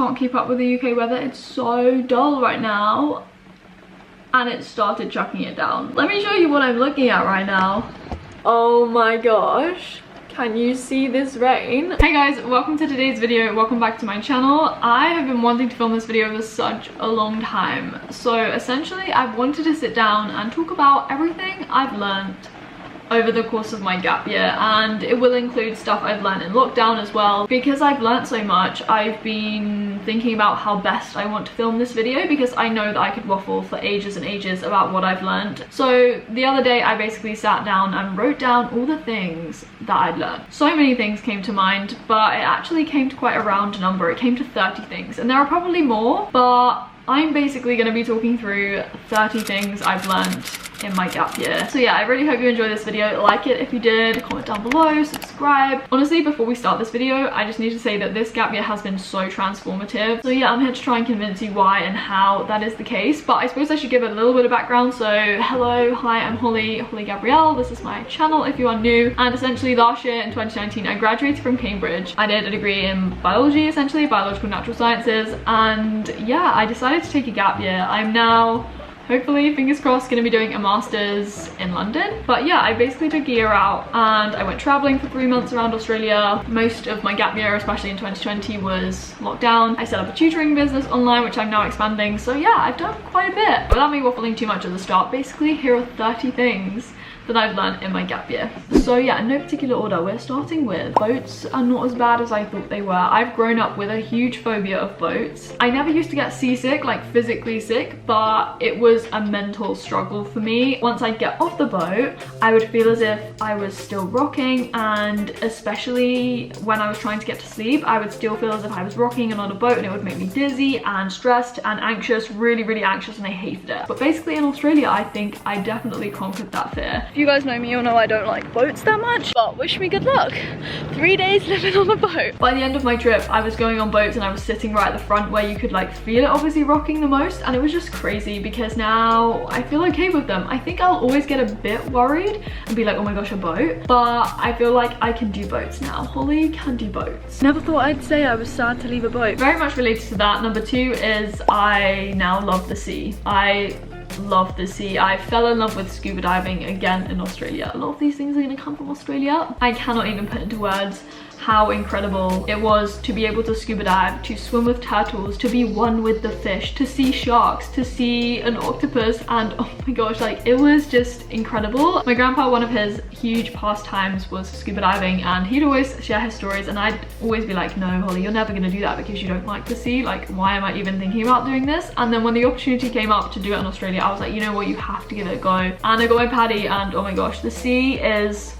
can't keep up with the UK weather. It's so dull right now. And it started chucking it down. Let me show you what I'm looking at right now. Oh my gosh. Can you see this rain? Hey guys, welcome to today's video. Welcome back to my channel. I have been wanting to film this video for such a long time. So essentially, I've wanted to sit down and talk about everything I've learned over the course of my gap year, and it will include stuff I've learned in lockdown as well. Because I've learned so much, I've been thinking about how best I want to film this video, because I know that I could waffle for ages and ages about what I've learned. So the other day I basically sat down and wrote down all the things that I'd learned. So many things came to mind, but it actually came to quite a round number. It came to 30 things, and there are probably more, but I'm basically going to be talking through 30 things I've learned in my gap year. So yeah, I really hope you enjoyed this video. Like it if you did, comment down below, subscribe. Honestly, before we start this video, I just need to say that this gap year has been so transformative. So yeah, I'm here to try and convince you why and how that is the case, but I suppose I should give it a little bit of background. So hello, hi, I'm Holly Gabrielle. This is my channel if you are new, and essentially last year in 2019 I graduated from Cambridge. I did a degree in biology, essentially biological natural sciences, and yeah, I decided to take a gap year. I'm now, hopefully, fingers crossed, gonna be doing a master's in London. But yeah, I basically took a year out and I went traveling for 3 months around Australia. Most of my gap year, especially in 2020, was lockdown. I set up a tutoring business online, which I'm now expanding. So yeah, I've done quite a bit. Without me waffling too much at the start, basically here are 30 things that I've learned in my gap year. So yeah, in no particular order, we're starting with boats are not as bad as I thought they were. I've grown up with a huge phobia of boats. I never used to get seasick, like physically sick, but it was a mental struggle for me. Once I'd get off the boat, I would feel as if I was still rocking, and especially when I was trying to get to sleep, I would still feel as if I was rocking and on a boat, and it would make me dizzy and stressed and anxious, really anxious, and I hated it. But basically in Australia, I think I definitely conquered that fear. If you guys know me, you'll know I don't like boats that much, but wish me good luck. 3 days living on a boat. By the end of my trip, I was going on boats and I was sitting right at the front where you could like feel it obviously rocking the most, and it was just crazy because now I feel okay with them. I think I'll always get a bit worried and be like, oh my gosh, a boat, but I feel like I can do boats now. Holly can do boats. Never thought I'd say I was sad to leave a boat. Very much related to that, number 2 is I now love the sea. I love the sea. I fell in love with scuba diving again in Australia. A lot of these things are going to come from Australia. I cannot even put into words how incredible it was to be able to scuba dive, to swim with turtles, to be one with the fish, to see sharks, to see an octopus, and oh my gosh, like it was just incredible. My grandpa, one of his huge pastimes was scuba diving, and he'd always share his stories, and I'd always be like, no Holly, you're never gonna do that because you don't like the sea. Like, why am I even thinking about doing this? And then when the opportunity came up to do it in Australia, I was like, you know what, you have to give it a go. And I got my paddy, and oh my gosh, the sea is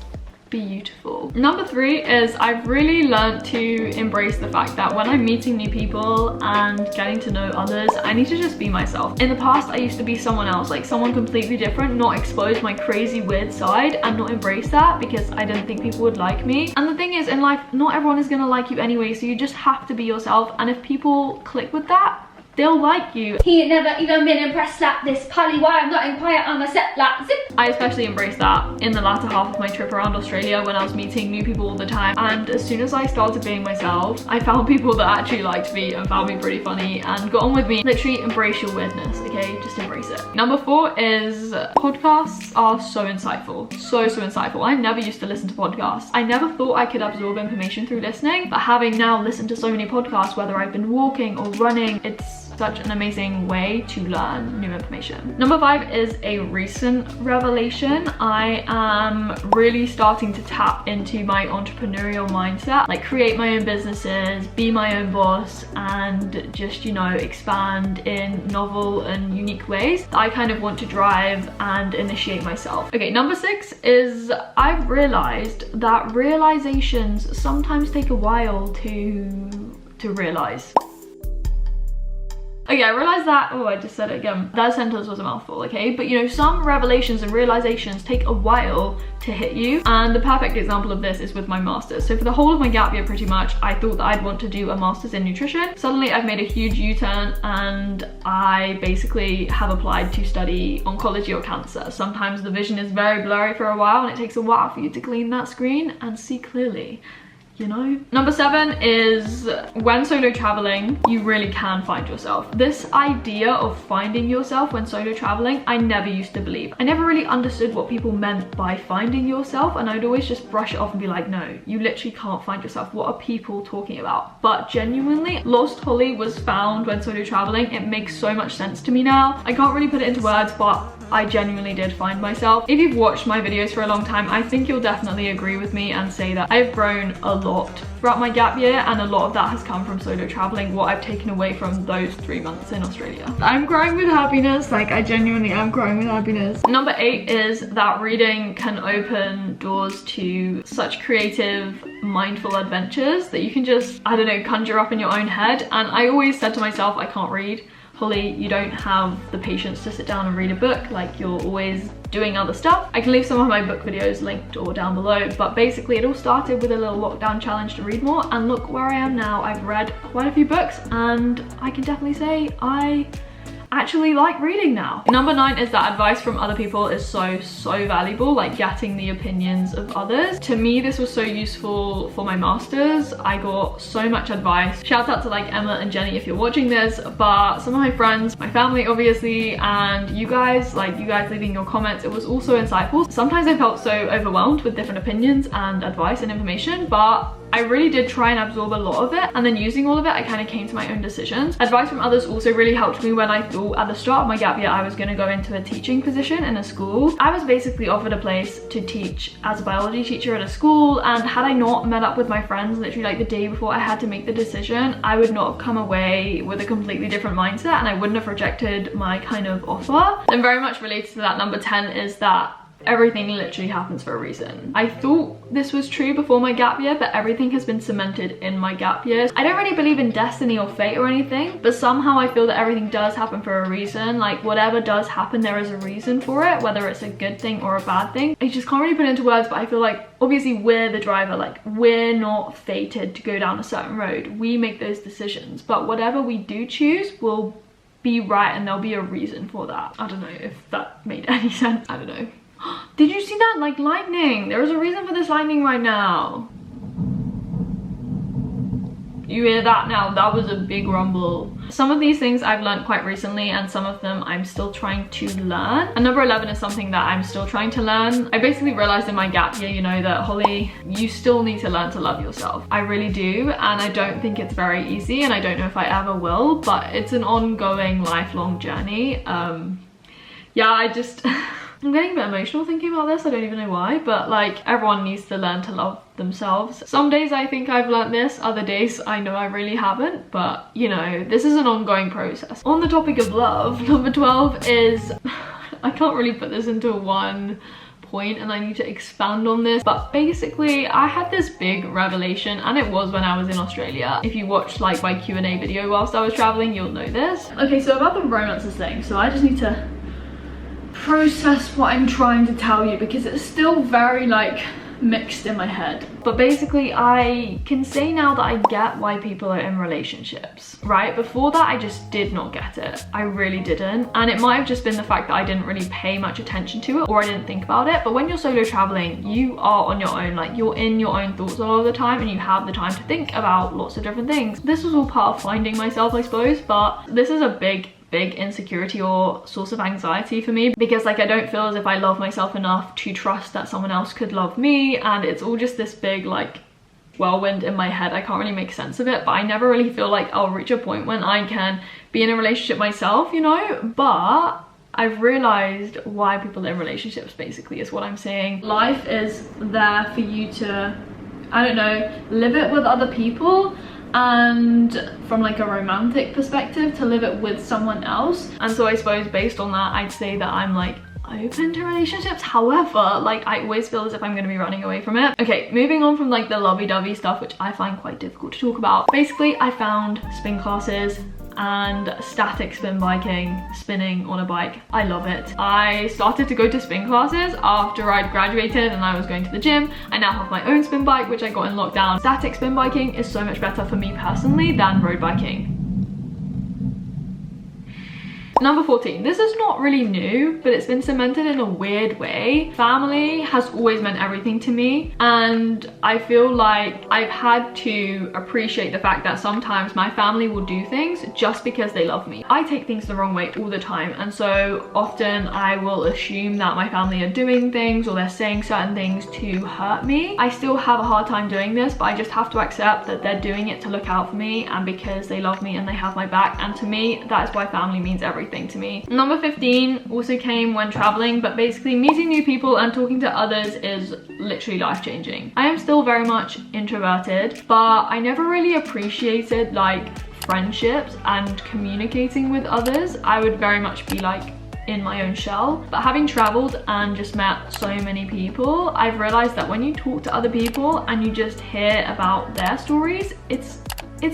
beautiful. Number 3 is I've really learned to embrace the fact that when I'm meeting new people and getting to know others, I need to just be myself. In the past, I used to be someone else, like someone completely different, not expose my crazy weird side and not embrace that because I didn't think people would like me. And the thing is, in life, not everyone is gonna like you anyway, so you just have to be yourself, and if people click with that, they'll like you. He ain't never even been impressed at this Polly, why I'm not in quiet on the set like zip. I especially embraced that in the latter half of my trip around Australia when I was meeting new people all the time, and as soon as I started being myself, I found people that actually liked me and found me pretty funny and got on with me. Literally embrace your weirdness, okay? Just embrace it. Number 4 is podcasts are so insightful. So insightful. I never used to listen to podcasts. I never thought I could absorb information through listening, but having now listened to so many podcasts, whether I've been walking or running, it's such an amazing way to learn new information. Number 5 is a recent revelation. I am really starting to tap into my entrepreneurial mindset, like create my own businesses, be my own boss, and just, you know, expand in novel and unique ways that I kind of want to drive and initiate myself. Okay, number 6 is I've realized that realizations sometimes take a while to realize. Okay, I realized that, oh, I just said it again. That sentence was a mouthful, okay? But you know, some revelations and realizations take a while to hit you. And the perfect example of this is with my master's. So for the whole of my gap year, pretty much, I thought that I'd want to do a master's in nutrition. Suddenly I've made a huge U-turn and I basically have applied to study oncology or cancer. Sometimes the vision is very blurry for a while and it takes a while for you to clean that screen and see clearly. you know. Number 7 is when solo traveling, you really can find yourself. This idea of finding yourself when solo traveling, I never used to believe. I never really understood what people meant by finding yourself, and I'd always just brush it off and be like, no, you literally can't find yourself. What are people talking about? But genuinely, Lost Holly was found when solo traveling. It makes so much sense to me now. I can't really put it into words, but I genuinely did find myself. If you've watched my videos for a long time, I think you'll definitely agree with me and say that I've grown a lot throughout my gap year, and a lot of that has come from solo traveling, what I've taken away from those 3 months in Australia. I'm growing with happiness, like I genuinely am growing with happiness. Number 8 is that reading can open doors to such creative, mindful adventures that you can just, I don't know, conjure up in your own head. And I always said to myself, I can't read. Holly, you don't have the patience to sit down and read a book, like you're always doing other stuff. I can leave some of my book videos linked or down below, but basically it all started with a little lockdown challenge to read more, and look where I am now. I've read quite a few books and I can definitely say I actually like reading now. Number 9 is that advice from other people is so valuable, like getting the opinions of others. To me, this was so useful for my masters. I got so much advice. Shout out to like Emma and Jenny if you're watching this, but some of my friends, my family obviously, and you guys leaving your comments, it was also insightful. Sometimes I felt so overwhelmed with different opinions and advice and information, but I really did try and absorb a lot of it, and then using all of it, I kind of came to my own decisions. Advice from others also really helped me when I thought at the start of my gap year I was going to go into a teaching position in a school. I was basically offered a place to teach as a biology teacher at a school, and had I not met up with my friends literally like the day before I had to make the decision, I would not have come away with a completely different mindset, and I wouldn't have rejected my kind of offer. And very much related to that, number 10 is that everything literally happens for a reason. I thought this was true before my gap year, but everything has been cemented in my gap years. I don't really believe in destiny or fate or anything, but somehow I feel that everything does happen for a reason. Like whatever does happen, there is a reason for it, whether it's a good thing or a bad thing. I just can't really put it into words, but I feel like obviously we're the driver, like we're not fated to go down a certain road. We make those decisions, but whatever we do choose will be right, and there'll be a reason for that. I don't know if that made any sense. I don't know. Did you see that? Like lightning. There is a reason for this lightning right now. You hear that now? That was a big rumble. Some of these things I've learned quite recently, and some of them I'm still trying to learn. And number 11 is something that I'm still trying to learn. I basically realized in my gap year, you know, that Holly, you still need to learn to love yourself. I really do, and I don't think it's very easy, and I don't know if I ever will, but it's an ongoing lifelong journey. Yeah, I just I'm getting a bit emotional thinking about this. I don't even know why, but like everyone needs to learn to love themselves. Some days I think I've learned this, other days I know I really haven't, but you know, this is an ongoing process. On the topic of love, number 12 is I can't really put this into one point and I need to expand on this, but basically I had this big revelation, and it was when I was in Australia. If you watched like my Q&A video whilst I was traveling, you'll know this. Okay, so about the romances thing, so I just need to process what I'm trying to tell you because it's still very like mixed in my head. But basically I can say now that I get why people are in relationships, right? Before that I just did not get it. I really didn't, and it might have just been the fact that I didn't really pay much attention to it, or I didn't think about it. But when you're solo traveling, you are on your own, like you're in your own thoughts a lot of the time, and you have the time to think about lots of different things. This was all part of finding myself, I suppose, but this is a big insecurity or source of anxiety for me, because like I don't feel as if I love myself enough to trust that someone else could love me, and it's all just this big like whirlwind in my head. I can't really make sense of it, but I never really feel like I'll reach a point when I can be in a relationship myself, you know. But I've realized why people are in relationships, basically, is what I'm saying. Life is there for you to, I don't know, live it with other people, and from like a romantic perspective to live it with someone else. And so I suppose based on that, I'd say that I'm like open to relationships. However, like I always feel as if I'm going to be running away from it. Okay, moving on from like the lovey-dovey stuff, which I find quite difficult to talk about. Basically I found spin classes and static spin biking, spinning on a bike. I love it. I started to go to spin classes after I'd graduated and I was going to the gym. I now have my own spin bike, which I got in lockdown. Static spin biking is so much better for me personally than road biking. Number 14, this is not really new, but it's been cemented in a weird way. Family has always meant everything to me, and I feel like I've had to appreciate the fact that sometimes my family will do things just because they love me. I take things the wrong way all the time, and so often I will assume that my family are doing things or they're saying certain things to hurt me. I still have a hard time doing this, but I just have to accept that they're doing it to look out for me and because they love me and they have my back, and to me that is why family means everything to me. Number 15 also came when traveling, but basically meeting new people and talking to others is literally life-changing. I am still very much introverted, but I never really appreciated like friendships and communicating with others. I would very much be like in my own shell, but having traveled and just met so many people, I've realized that when you talk to other people and you just hear about their stories, it's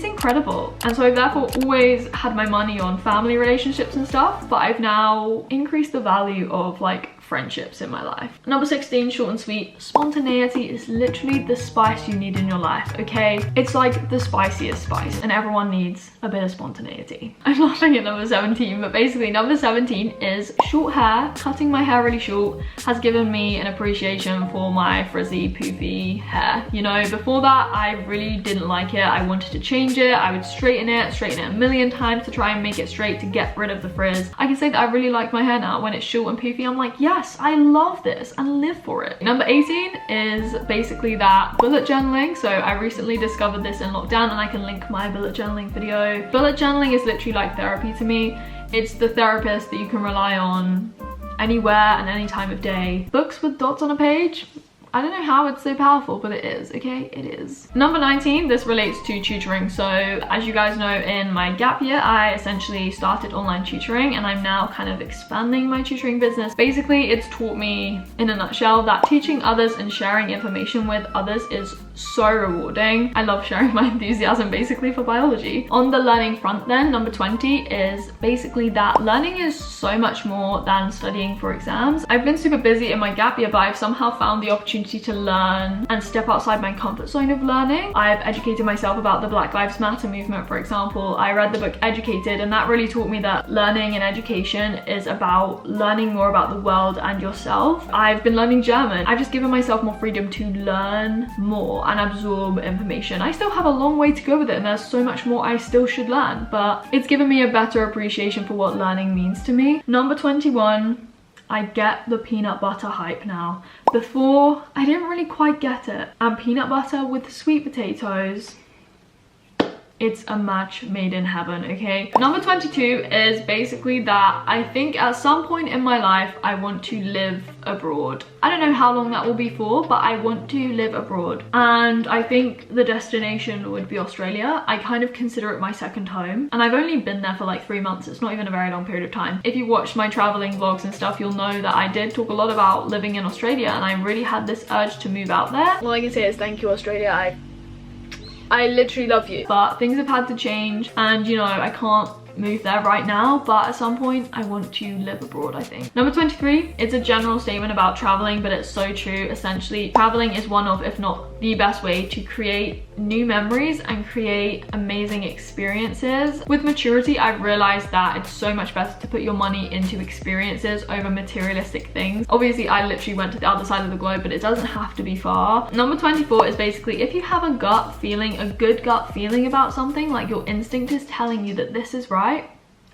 incredible. And so I've therefore always had my money on family relationships and stuff, but I've now increased the value of like friendships in my life. Number 16, short and sweet. Spontaneity is literally the spice you need in your life, okay? It's like the spiciest spice, and everyone needs a bit of spontaneity. I'm laughing at number 17, but basically number 17 is short hair. Cutting my hair really short has given me an appreciation for my frizzy, poofy hair. You know, before that, I really didn't like it. I wanted to change it. I would straighten it a million times to try and make it straight to get rid of the frizz. I can say that I really like my hair now. When it's short and poofy, I'm like, yes, I love this and live for it. Number 18 is basically that bullet journaling. So I recently discovered this in lockdown, and I can link my bullet journaling video. Bullet journaling is literally like therapy to me. It's the therapist that you can rely on anywhere and any time of day. Books with dots on a page, I don't know how it's so powerful, but it is, okay? It is. Number 19, this relates to tutoring. So as you guys know, in my gap year, I essentially started online tutoring, and I'm now kind of expanding my tutoring business. Basically, it's taught me in a nutshell that teaching others and sharing information with others is so rewarding. I love sharing my enthusiasm basically for biology. On the learning front then, number 20 is basically that learning is so much more than studying for exams. I've been super busy in my gap year, but I've somehow found the opportunity to learn and step outside my comfort zone of learning. I've educated myself about the Black Lives Matter movement, for example. I read the book Educated, and that really taught me that learning and education is about learning more about the world and yourself. I've been learning German. I've just given myself more freedom to learn more and absorb information. I still have a long way to go with it, and there's so much more I still should learn, but it's given me a better appreciation for what learning means to me. Number 21, I get the peanut butter hype now. Before, I didn't really quite get it. And peanut butter with sweet potatoes, it's a match made in heaven, okay? Number 22 is basically that I think at some point in my life, I want to live abroad. I don't know how long that will be for, but I want to live abroad. And I think the destination would be Australia. I kind of consider it my second home. And I've only been there for like 3 months. It's not even a very long period of time. If you watch my traveling vlogs and stuff, you'll know that I did talk a lot about living in Australia, and I really had this urge to move out there. All I can say is thank you, Australia. I literally love you, but things have had to change, and you know, I can't move there right now, but at some point I want to live abroad, I think. Number 23, it's a general statement about traveling, but it's so true. Essentially, traveling is one of, if not the best way to create new memories and create amazing experiences. With maturity, I've realized that it's so much better to put your money into experiences over materialistic things. Obviously, I literally went to the other side of the globe, but it doesn't have to be far. Number 24 is basically if you have a gut feeling, a good gut feeling about something, like your instinct is telling you that this is right,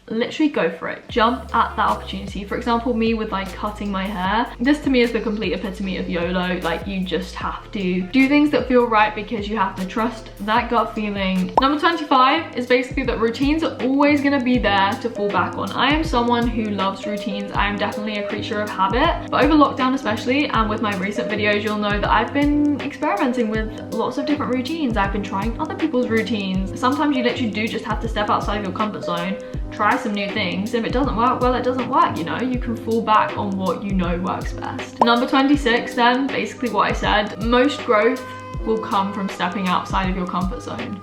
literally go for it. Jump at that opportunity. For example, me with like cutting my hair, this to me is the complete epitome of YOLO. Like, you just have to do things that feel right because you have to trust that gut feeling. Number 25 is basically that routines are always going to be there to fall back on. I am someone who loves routines. I am definitely a creature of habit, but over lockdown especially, and with my recent videos, you'll know that I've been experimenting with lots of different routines. I've been trying other people's routines. Sometimes you literally do just have to step outside of your comfort zone, try some new things. If it doesn't work, well, it doesn't work, you know? You can fall back on what you know works best. Number 26 then, basically what I said, most growth will come from stepping outside of your comfort zone.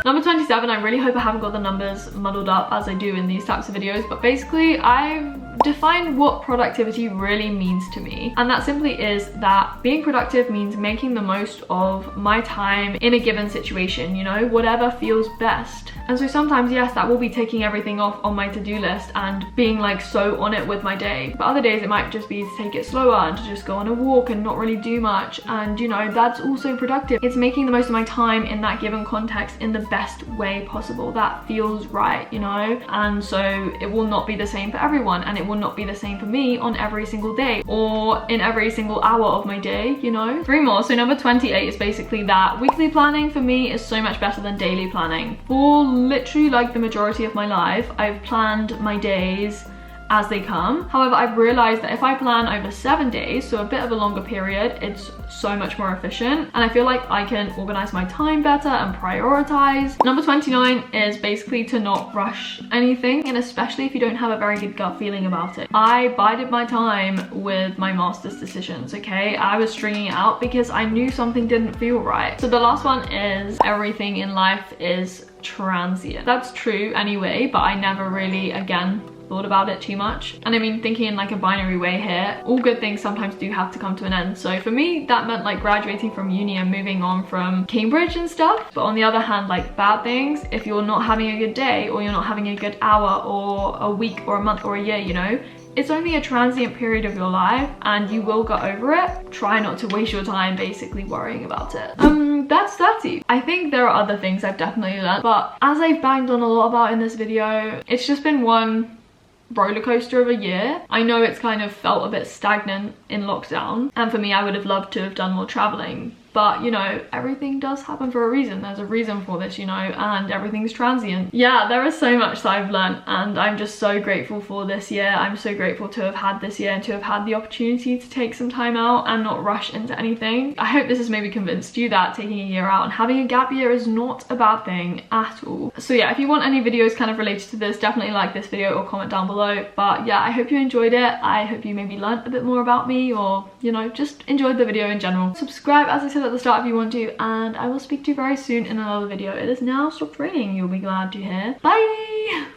Number 27, I really hope I haven't got the numbers muddled up as I do in these types of videos, but basically I've define what productivity really means to me. And that simply is that being productive means making the most of my time in a given situation, you know, whatever feels best. And so sometimes, yes, that will be taking everything off on my to-do list and being like so on it with my day. But other days it might just be to take it slower and to just go on a walk and not really do much. And you know, that's also productive. It's making the most of my time in that given context in the best way possible that feels right, you know. And so it will not be the same for everyone, and it will not be the same for me on every single day or in every single hour of my day, you know. 3 more. So number 28 is basically that weekly planning for me is so much better than daily planning. For literally like the majority of my life, I've planned my days as they come. However, I've realized that if I plan over 7 days, so a bit of a longer period, it's so much more efficient, and I feel like I can organize my time better and prioritize. Number 29 is basically to not rush anything, and especially if you don't have a very good gut feeling about it. I bided my time with my master's decisions, okay? I was stringing it out because I knew something didn't feel right. So the last one is everything in life is transient. That's true anyway, but I never really, again, thought about it too much. And I mean, thinking in like a binary way here, all good things sometimes do have to come to an end. So for me, that meant like graduating from uni and moving on from Cambridge and stuff. But on the other hand, like bad things, if you're not having a good day or you're not having a good hour or a week or a month or a year, you know, it's only a transient period of your life and you will get over it. Try not to waste your time basically worrying about it. That's 30. I think there are other things I've definitely learned, but as I've banged on a lot about in this video, it's just been one roller coaster of a year. I know it's kind of felt a bit stagnant in lockdown, and for me, I would have loved to have done more traveling. But you know, everything does happen for a reason. There's a reason for this, you know, and everything's transient. Yeah, there is so much that I've learned, and I'm just so grateful for this year. I'm so grateful to have had this year and to have had the opportunity to take some time out and not rush into anything. I hope this has maybe convinced you that taking a year out and having a gap year is not a bad thing at all. So yeah, if you want any videos kind of related to this, definitely like this video or comment down below. But yeah, I hope you enjoyed it. I hope you maybe learned a bit more about me, or you know, just enjoyed the video in general. Subscribe, as I said at the start, if you want to, and I will speak to you very soon in another video. It is now stopped raining, you'll be glad to hear. Bye!